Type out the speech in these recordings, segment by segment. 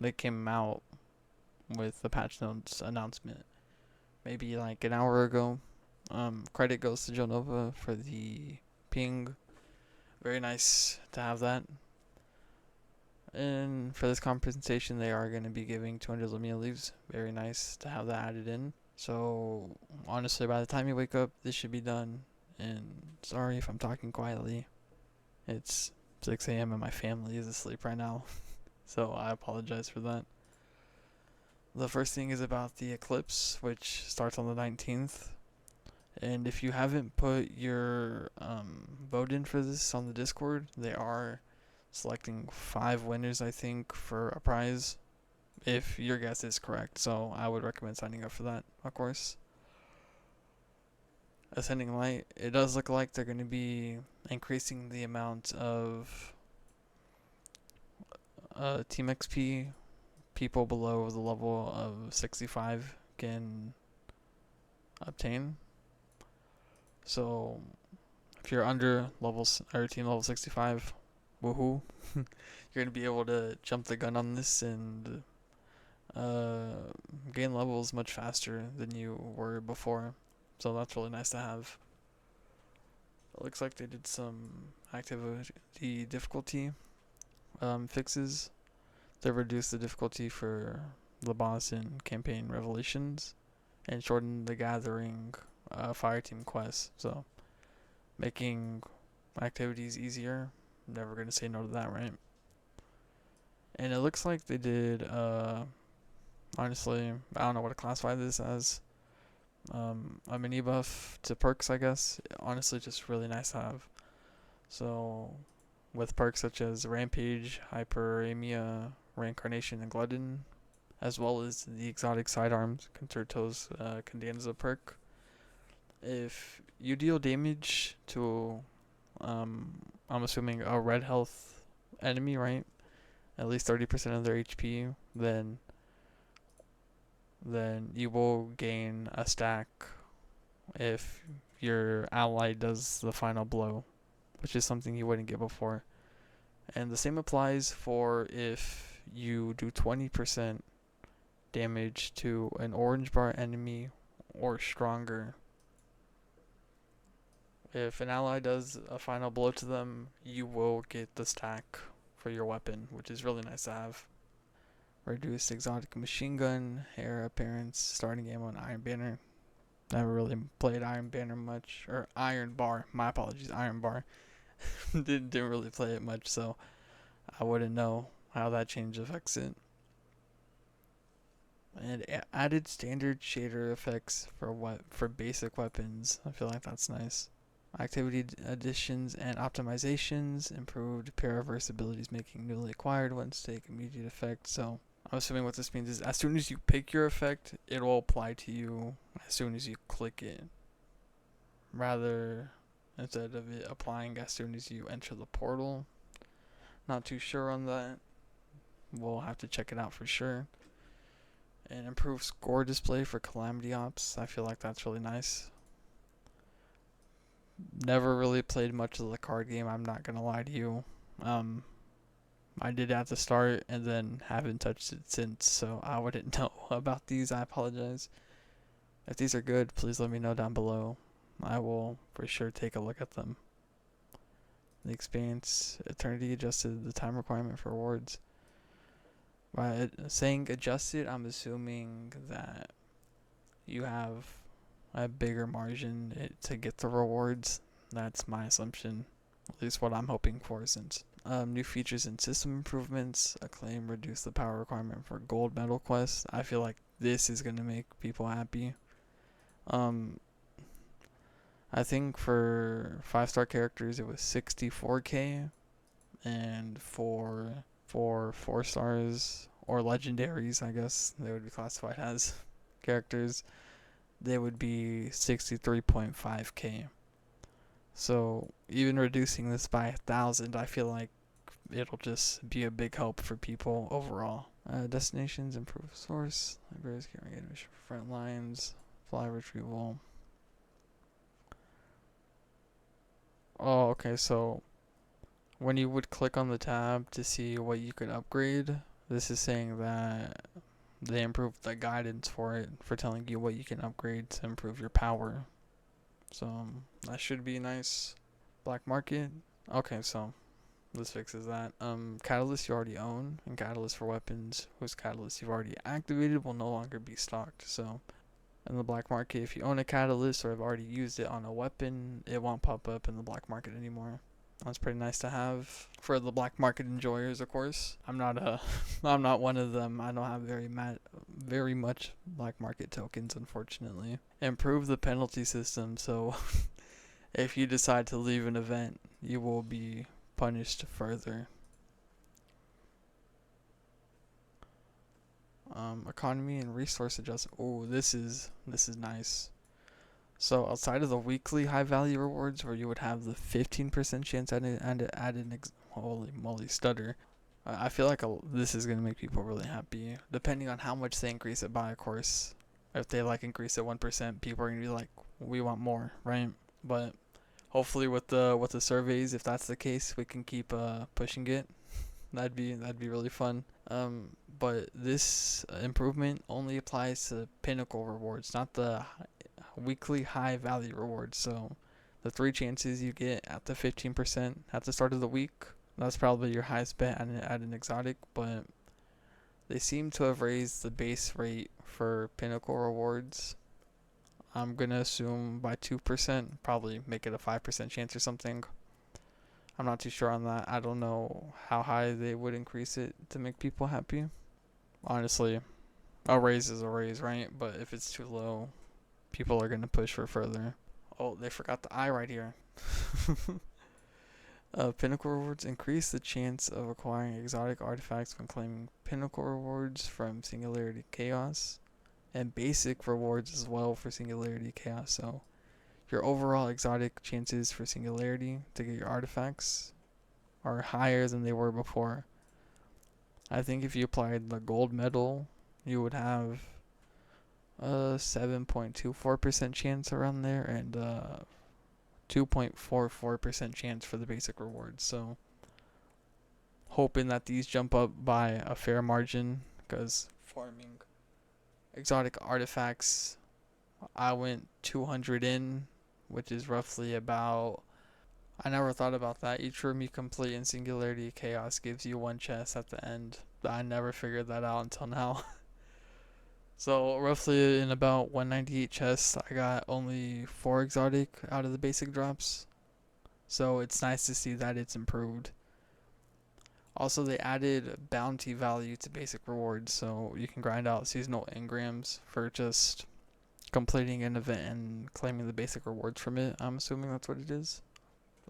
they came out with the patch notes announcement maybe like an hour ago. Credit goes to Jonova for the ping. Very nice to have that. And for this compensation, they are going to be giving 200 Lumia leaves. Very nice to have that added in. So, honestly, by the time you wake up, this should be done. And sorry if I'm talking quietly. It's 6 a.m. and my family is asleep right now. So, I apologize for that. The first thing is about the Eclipse, which starts on the 19th. And if you haven't put your vote in for this on the Discord, they are selecting 5 winners, I think, for a prize, if your guess is correct. So I would recommend signing up for that, of course. Ascending Light, it does look like they're going to be increasing the amount of Team XP people below the level of 65 can obtain. So if you're under team level 65, woohoo, you're gonna be able to jump the gun on this and gain levels much faster than you were before. So that's really nice to have. It looks like they did some activity difficulty fixes. They reduced the difficulty for the boss in campaign revelations and shortened the gathering fire team quests. So making activities easier. Never gonna say no to that, right? And it looks like they did honestly, I don't know what to classify this as. A mini buff to perks, I guess. Honestly, just really nice to have. So, with perks such as Rampage, Hyperamia, Reincarnation, and Glutton, as well as the exotic sidearms, Concerto's Candanza perk. If you deal damage to, I'm assuming a red health enemy, right? At least 30% of their HP, then you will gain a stack if your ally does the final blow, which is something you wouldn't get before. And the same applies for if you do 20% damage to an orange bar enemy or stronger. If an ally does a final blow to them, you will get the stack for your weapon, which is really nice to have. Reduced exotic machine gun, hair appearance, starting ammo, and iron banner. Never really played Iron Banner much, or Iron Bar. My apologies, Iron Bar. didn't really play it much, so I wouldn't know how that change affects it. And added standard shader effects for basic weapons. I feel like that's nice. Activity additions and optimizations, improved paraverse abilities making newly acquired ones take immediate effect. So I'm assuming what this means is as soon as you pick your effect, it will apply to you as soon as you click it, rather instead of it applying as soon as you enter the portal. Not too sure on that. We'll have to check it out for sure. And improved score display for Calamity Ops. I feel like that's really nice. Never really played much of the card game, I'm not gonna lie to you. I did at the start and then haven't touched it since, so I wouldn't know about these. I apologize. If these are good, please let me know down below. I will for sure take a look at them. The Expanse Eternity adjusted the time requirement for rewards. By saying adjusted, I'm assuming that you have a bigger margin to get the rewards. That's my assumption, at least what I'm hoping for, since new features and system improvements. Acclaim reduced the power requirement for gold medal quests. I feel like this is going to make people happy. I think for 5-star characters it was 64k, and for 4 stars or legendaries, I guess they would be classified as characters, they would be 63.5k. So even reducing this by 1,000, I feel like it'll just be a big help for people overall. Destinations, improve source, libraries carrying admission for front lines, fly retrieval. Oh, okay, so when you would click on the tab to see what you could upgrade, This is saying that they improved the guidance for it, for telling you what you can upgrade to improve your power. So that should be nice. Black market. Okay, so this fixes that. Catalyst you already own, and catalyst for weapons whose catalyst you've already activated will no longer be stocked. So in the black market, if you own a catalyst or have already used it on a weapon, it won't pop up in the black market anymore. That's pretty nice to have for the black market enjoyers, of course. I'm not I'm not one of them. I don't have very much black market tokens, unfortunately. Improve the penalty system, so if you decide to leave an event, you will be punished further. Economy and resource adjustment. Oh, this is nice. So outside of the weekly high value rewards, where you would have the 15% chance holy moly stutter. I feel like this is gonna make people really happy, depending on how much they increase it by, of course. If they like increase it 1%, people are gonna be like, we want more, right? But hopefully with the surveys, if that's the case, we can keep pushing it. That'd be really fun. But this improvement only applies to pinnacle rewards, not the weekly high value rewards. So the 3 chances you get at the 15% at the start of the week, that's probably your highest bet at an exotic. But they seem to have raised the base rate for pinnacle rewards. I'm gonna assume by 2%, probably make it a 5% chance or something. I'm not too sure on that. I don't know how high they would increase it to make people happy. Honestly, a raise is a raise, right? But if it's too low, people are going to push for further. Oh, they forgot the I right here. Pinnacle rewards increase the chance of acquiring exotic artifacts when claiming pinnacle rewards from Singularity Chaos, and basic rewards as well for Singularity Chaos. So your overall exotic chances for Singularity to get your artifacts are higher than they were before. I think if you applied the gold medal, you would have a 7.24% chance around there, and 2.44% chance for the basic rewards. So hoping that these jump up by a fair margin, because farming exotic artifacts, I went 200 in, which is roughly about, I never thought about that. Each room you complete in Singularity Chaos gives you 1 chest at the end. I never figured that out until now. So roughly in about 198 chests, I got only 4 exotic out of the basic drops. So it's nice to see that it's improved. Also, they added bounty value to basic rewards, so you can grind out seasonal engrams for just completing an event and claiming the basic rewards from it. I'm assuming that's what it is.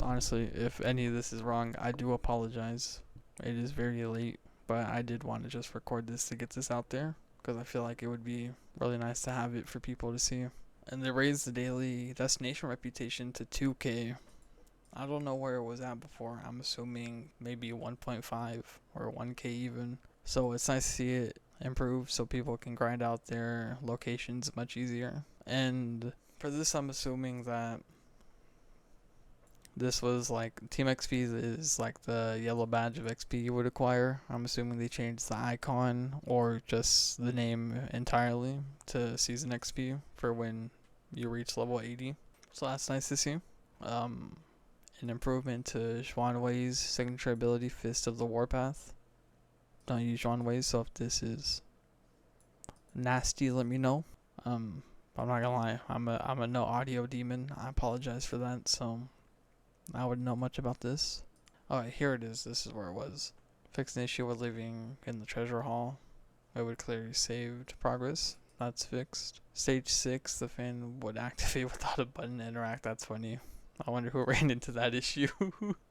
Honestly, if any of this is wrong, I do apologize. It is very late, but I did want to just record this to get this out there, because I feel like it would be really nice to have it for people to see. And they raised the daily destination reputation to 2K. I don't know where it was at before. I'm assuming maybe 1.5 or 1K even. So it's nice to see it improve so people can grind out their locations much easier. And for this, I'm assuming that this was like Team XP is like the yellow badge of XP you would acquire. I'm assuming they changed the icon or just the name entirely to Season XP for when you reach level 80. So that's nice to see. An improvement to Xuan Wei's signature ability, Fist of the Warpath. Don't use Xuan Wei's, so if this is nasty, let me know. I'm not gonna lie, I'm a no audio demon. I apologize for that. So I wouldn't know much about this. Alright, here it is. This is where it was. Fix an issue with leaving in the treasure hall. It would clear your saved progress. That's fixed. Stage 6, the fan would activate without a button to interact. That's funny. I wonder who ran into that issue.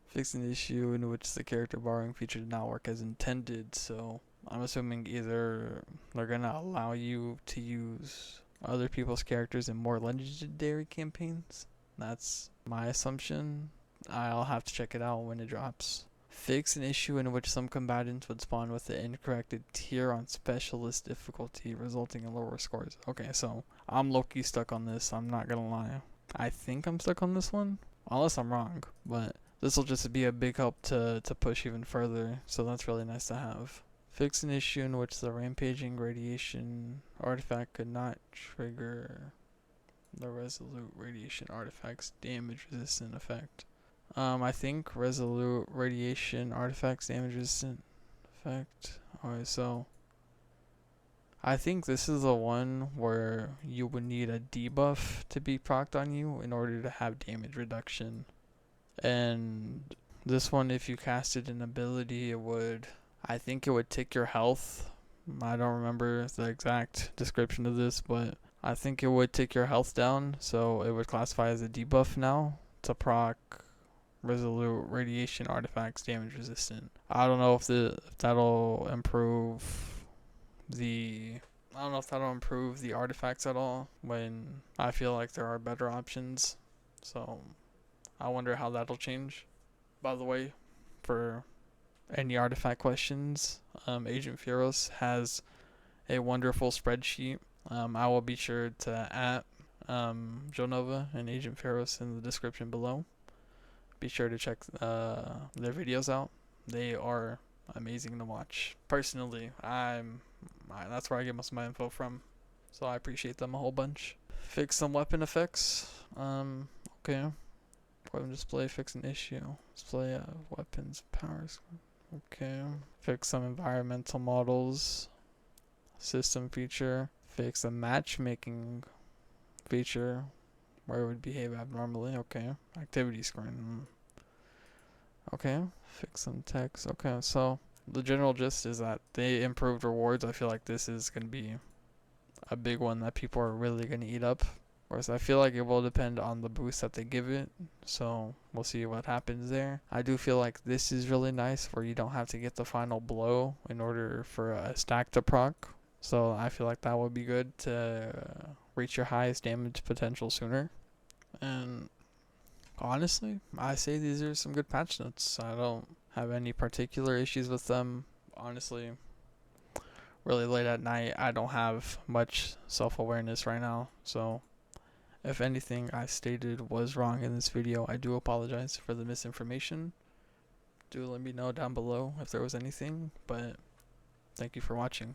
Fix an issue in which the character borrowing feature did not work as intended. So I'm assuming either they're gonna allow you to use other people's characters in more legendary campaigns. That's my assumption. I'll have to check it out when it drops. Fix an issue in which some combatants would spawn with the incorrect tier on specialist difficulty, resulting in lower scores. Okay, so I'm low-key stuck on this. I'm not gonna lie. I think I'm stuck on this one, unless I'm wrong. But this will just be a big help to push even further. So that's really nice to have. Fix an issue in which the rampaging radiation artifact could not trigger the resolute radiation artifact's damage resistant effect. I think resolute radiation artifacts damage resistant effect. Alright, so I think this is the one where you would need a debuff to be procced on you in order to have damage reduction. And this one, if you casted an ability, I think it would tick your health. I don't remember the exact description of this, but I think it would tick your health down, so it would classify as a debuff now to proc resolute radiation artifacts damage resistant. I don't know if that'll improve the artifacts at all, when I feel like there are better options. So I wonder how that'll change. By the way, for any artifact questions, Agent Furos has a wonderful spreadsheet. I will be sure to add Jonova and Agent Furos in the description below. Be sure to check their videos out. They are amazing to watch. Personally, that's where I get most of my info from, so I appreciate them a whole bunch. Fix some weapon effects. Okay. Weapon display, fix an issue. Display weapons, powers. Okay. Fix some environmental models. System feature. Fix a matchmaking feature where it would behave abnormally. Okay. Activity screen. Okay. Fix some text. Okay, so the general gist is that they improved rewards. I feel like this is going to be a big one that people are really going to eat up. Whereas I feel like it will depend on the boost that they give it, so we'll see what happens there. I do feel like this is really nice where you don't have to get the final blow in order for a stack to proc. So I feel like that would be good to reach your highest damage potential sooner. And honestly, I say these are some good patch notes. I don't have any particular issues with them. Honestly, really late at night, I don't have much self-awareness right now, so if anything I stated was wrong in this video, I do apologize for the misinformation. Do let me know down below if there was anything, but thank you for watching.